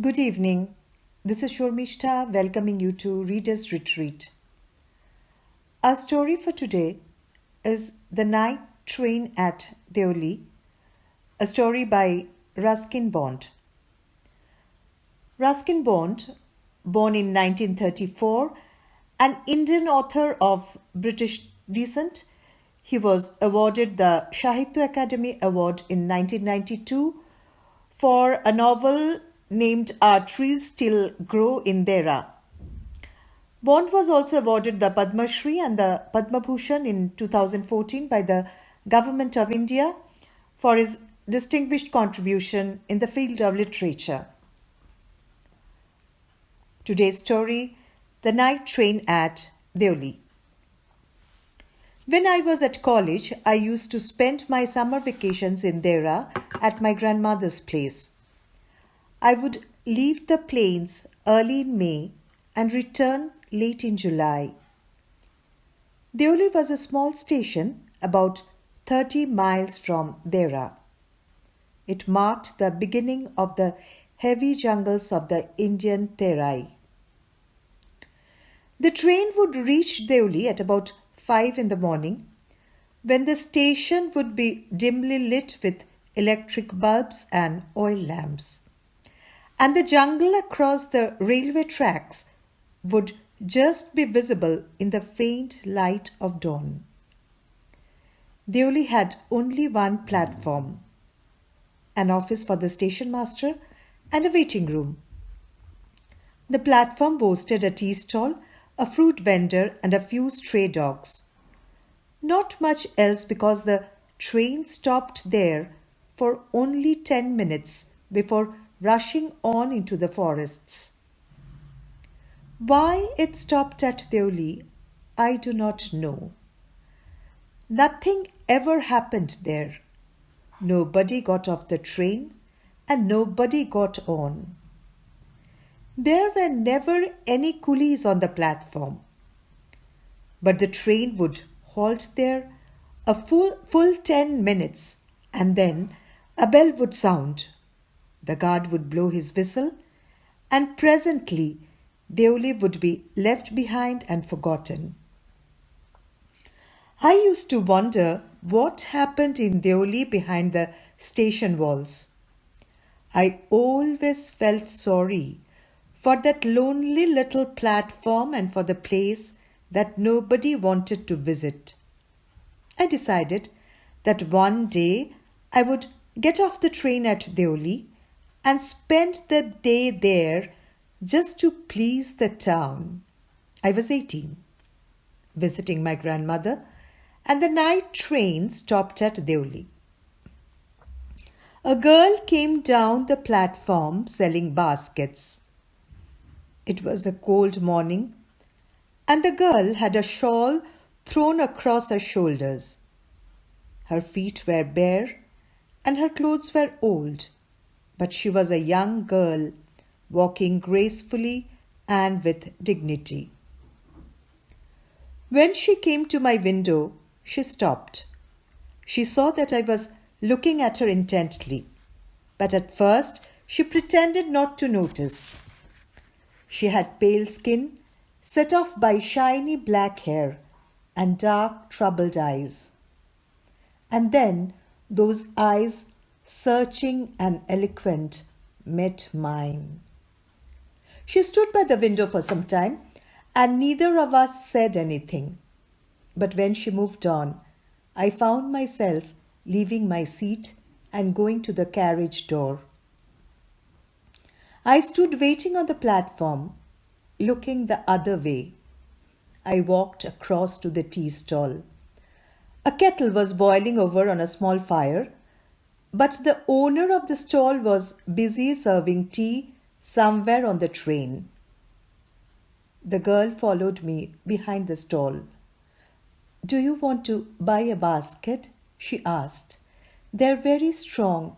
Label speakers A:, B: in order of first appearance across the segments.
A: Good evening. This is Shormishta welcoming you to Reader's Retreat. Our story for today is The Night Train at Deoli, a story by Ruskin Bond. Ruskin Bond, born in 1934, an Indian author of British descent, he was awarded the Sahitya Akademi Award in 1992 for a novel named Our Trees Still Grow in Dera. Bond was also awarded the Padma Shri and the Padma Bhushan in 2014 by the Government of India for his distinguished contribution in the field of literature. Today's story, The Night Train at Deoli. When I was at college, I used to spend my summer vacations in Dera at my grandmother's place. I would leave the plains early in May and return late in July. Deoli was a small station about 30 miles from Dera. It marked the beginning of the heavy jungles of the Indian Terai. The train would reach Deoli at about 5 in the morning, when the station would be dimly lit with electric bulbs and oil lamps, and the jungle across the railway tracks would just be visible in the faint light of dawn. Deoli had only one platform, an office for the station master and a waiting room. The platform boasted a tea stall, a fruit vendor and a few stray dogs. Not much else because the train stopped there for only 10 minutes before rushing on into the forests. Why it stopped at Deoli, I do not know. Nothing ever happened there. Nobody got off the train and nobody got on. There were never any coolies on the platform. But the train would halt there a full 10 minutes and then a bell would sound. The guard would blow his whistle and presently Deoli would be left behind and forgotten. I used to wonder what happened in Deoli behind the station walls. I always felt sorry for that lonely little platform and for the place that nobody wanted to visit. I decided that one day I would get off the train at Deoli and spend the day there just to please the town. I was 18, visiting my grandmother, and the night train stopped at Deoli. A girl came down the platform selling baskets. It was a cold morning, and the girl had a shawl thrown across her shoulders. Her feet were bare, and her clothes were old, but she was a young girl, walking gracefully and with dignity. When she came to my window, she stopped. She saw that I was looking at her intently, but at first she pretended not to notice. She had pale skin, set off by shiny black hair and dark troubled eyes. And then those eyes, searching and eloquent, met mine. She stood by the window for some time, and neither of us said anything. But when she moved on, I found myself leaving my seat and going to the carriage door. I stood waiting on the platform, looking the other way. I walked across to the tea stall. A kettle was boiling over on a small fire, but the owner of the stall was busy serving tea somewhere on the train. The girl followed me behind the stall. "Do you want to buy a basket?" she asked. "They're very strong,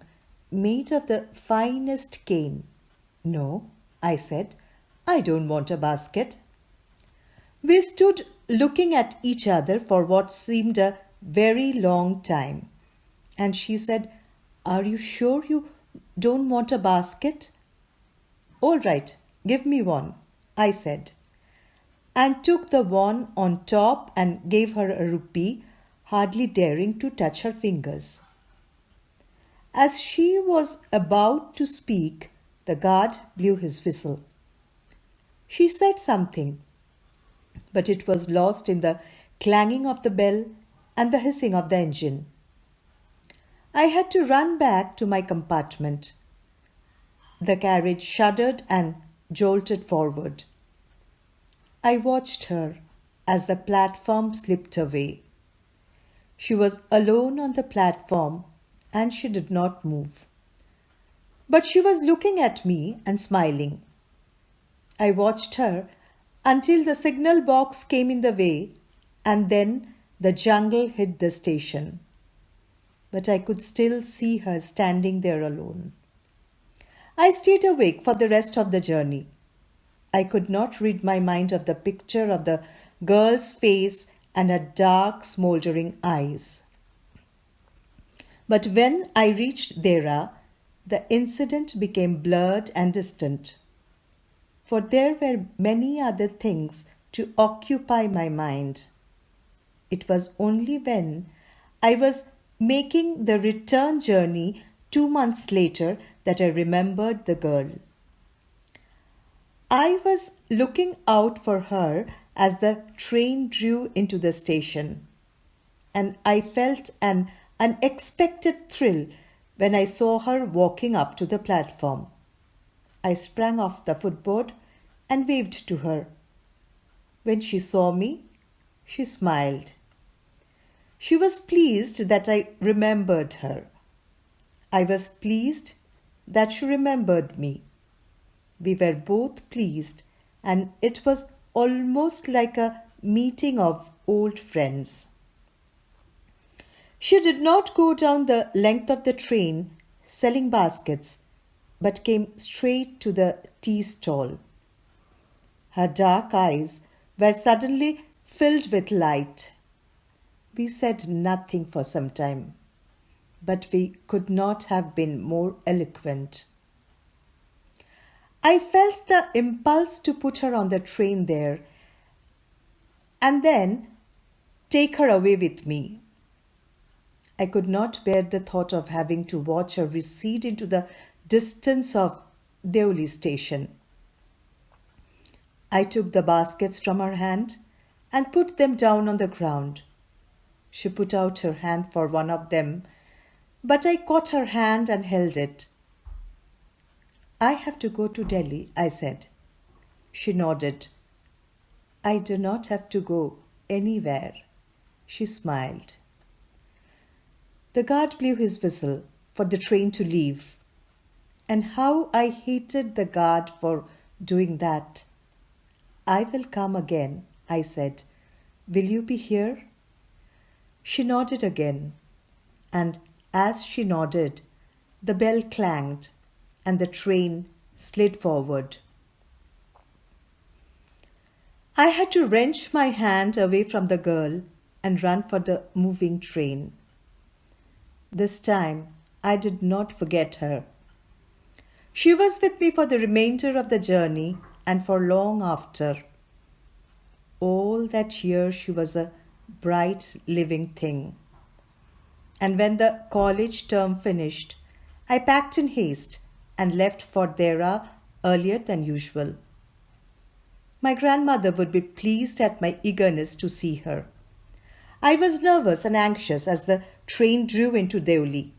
A: made of the finest cane." "No," I said, "I don't want a basket." We stood looking at each other for what seemed a very long time, and she said, "Are you sure you don't want a basket?" "All right, give me one," I said, and took the one on top and gave her a rupee, hardly daring to touch her fingers. As she was about to speak, the guard blew his whistle. She said something, but it was lost in the clanging of the bell and the hissing of the engine. I had to run back to my compartment. The carriage shuddered and jolted forward. I watched her as the platform slipped away. She was alone on the platform and she did not move. But she was looking at me and smiling. I watched her until the signal box came in the way and then the jungle hid the station. But I could still see her standing there alone. I stayed awake for the rest of the journey. I could not rid my mind of the picture of the girl's face and her dark, smouldering eyes. But when I reached Dera, the incident became blurred and distant, for there were many other things to occupy my mind. It was only when I was making the return journey 2 months later that I remembered the girl. I was looking out for her as the train drew into the station, and I felt an unexpected thrill when I saw her walking up to the platform. I sprang off the footboard and waved to her. When she saw me, she smiled. She was pleased that I remembered her. I was pleased that she remembered me. We were both pleased, and it was almost like a meeting of old friends. She did not go down the length of the train selling baskets, but came straight to the tea stall. Her dark eyes were suddenly filled with light. We said nothing for some time, but we could not have been more eloquent. I felt the impulse to put her on the train there and then take her away with me. I could not bear the thought of having to watch her recede into the distance of Deoli station. I took the baskets from her hand and put them down on the ground. She put out her hand for one of them, but I caught her hand and held it. "I have to go to Delhi," I said. She nodded. "I do not have to go anywhere." She smiled. The guard blew his whistle for the train to leave. And how I hated the guard for doing that. "I will come again," I said. "Will you be here?" She nodded again, and as she nodded, the bell clanged and the train slid forward. I had to wrench my hand away from the girl and run for the moving train. This time I did not forget her. She was with me for the remainder of the journey and for long after. All that year she was a bright living thing. And when the college term finished, I packed in haste and left for Dera earlier than usual. My grandmother would be pleased at my eagerness to see her. I was nervous and anxious as the train drew into Deoli,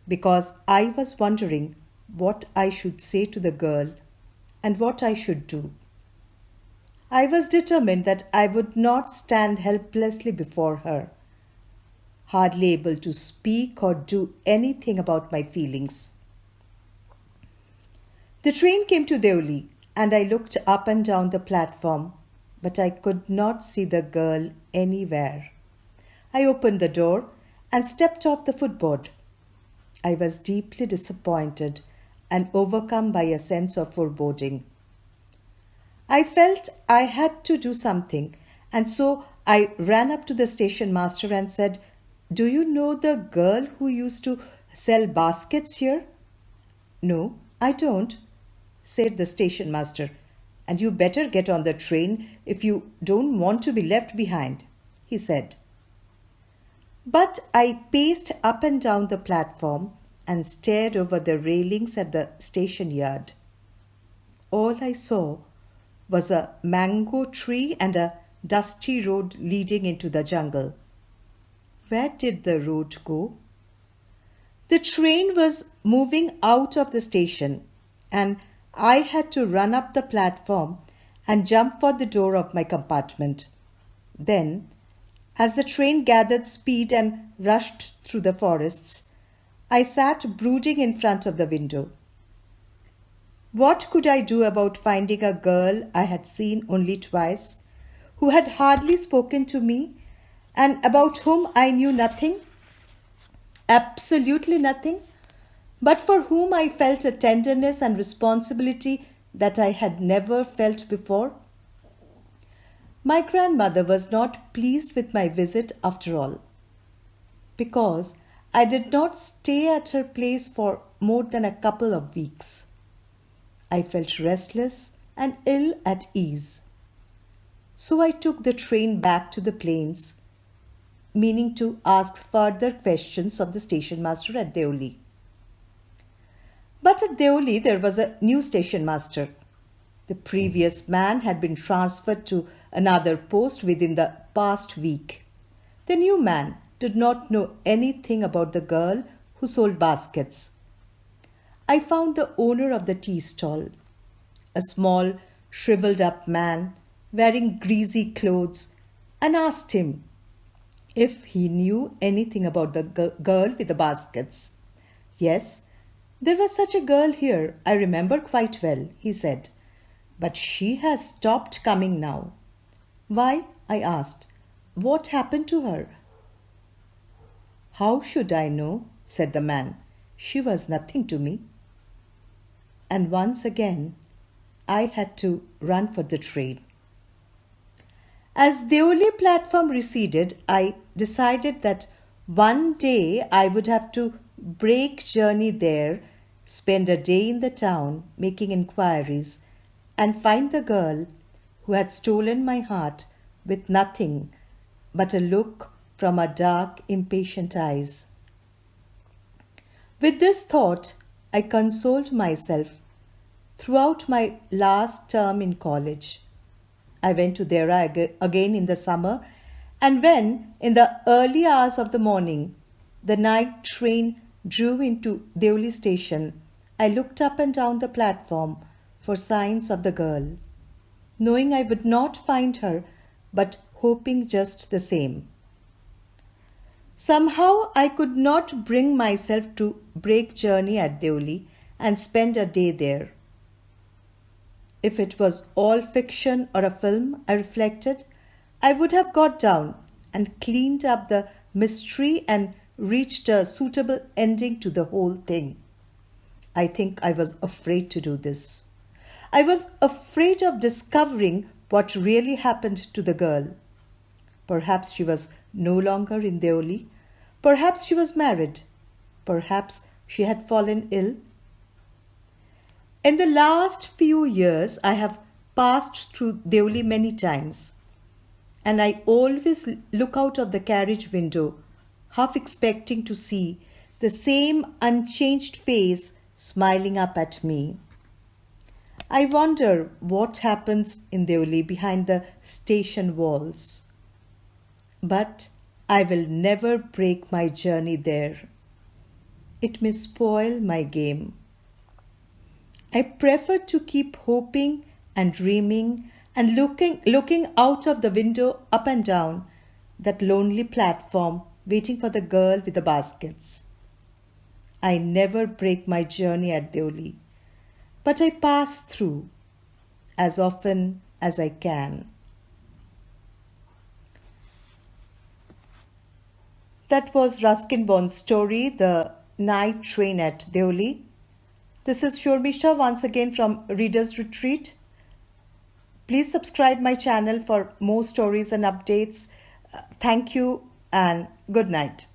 A: because I was wondering what I should say to the girl and what I should do. I was determined that I would not stand helplessly before her, hardly able to speak or do anything about my feelings. The train came to Deoli, and I looked up and down the platform, but I could not see the girl anywhere. I opened the door and stepped off the footboard. I was deeply disappointed and overcome by a sense of foreboding. I felt I had to do something, and so I ran up to the station master and said, "Do you know the girl who used to sell baskets here?" "No, I don't." said the station master, "and you better get on the train if you don't want to be left behind," he said. But I paced up and down the platform and stared over the railings at the station yard. All I saw was a mango tree and a dusty road leading into the jungle. Where did the road go? The train was moving out of the station, and I had to run up the platform and jump for the door of my compartment. Then, as the train gathered speed and rushed through the forests, I sat brooding in front of the window. What could I do about finding a girl I had seen only twice, who had hardly spoken to me, and about whom I knew nothing, absolutely nothing, but for whom I felt a tenderness and responsibility that I had never felt before? My grandmother was not pleased with my visit after all, because I did not stay at her place for more than a couple of weeks. I felt restless and ill at ease. So I took the train back to the plains, meaning to ask further questions of the station master at Deoli. But at Deoli there was a new station master. The previous man had been transferred to another post within the past week. The new man did not know anything about the girl who sold baskets. I found the owner of the tea stall, a small, shriveled up man wearing greasy clothes, and asked him if he knew anything about the girl with the baskets. "Yes, there was such a girl here, I remember quite well," he said, "but she has stopped coming now." "Why?" I asked. "What happened to her?" "How should I know?" said the man. "She was nothing to me." And once again, I had to run for the train. As the Deoli platform receded, I decided that one day I would have to break journey there, spend a day in the town making inquiries, and find the girl who had stolen my heart with nothing but a look from her dark, impatient eyes. With this thought, I consoled myself throughout my last term in college. I went to Dera again in the summer, and when, in the early hours of the morning, the night train drew into Deoli station, I looked up and down the platform for signs of the girl, knowing I would not find her, but hoping just the same. Somehow I could not bring myself to break journey at Deoli and spend a day there. If it was all fiction or a film, I reflected, I would have got down and cleaned up the mystery and reached a suitable ending to the whole thing. I think I was afraid to do this. I was afraid of discovering what really happened to the girl. Perhaps she was no longer in Deoli. Perhaps she was married. Perhaps she had fallen ill. In the last few years, I have passed through Deoli many times, and I always look out of the carriage window, half expecting to see the same unchanged face smiling up at me. I wonder what happens in Deoli behind the station walls. But I will never break my journey there. It may spoil my game. I prefer to keep hoping and dreaming and looking out of the window up and down that lonely platform waiting for the girl with the baskets. I never break my journey at Deoli, but I pass through as often as I can. That was Ruskin Bond's story, The Night Train at Deoli. This is Shormisha once again from Reader's Retreat. Please subscribe my channel for more stories and updates. Thank you and good night.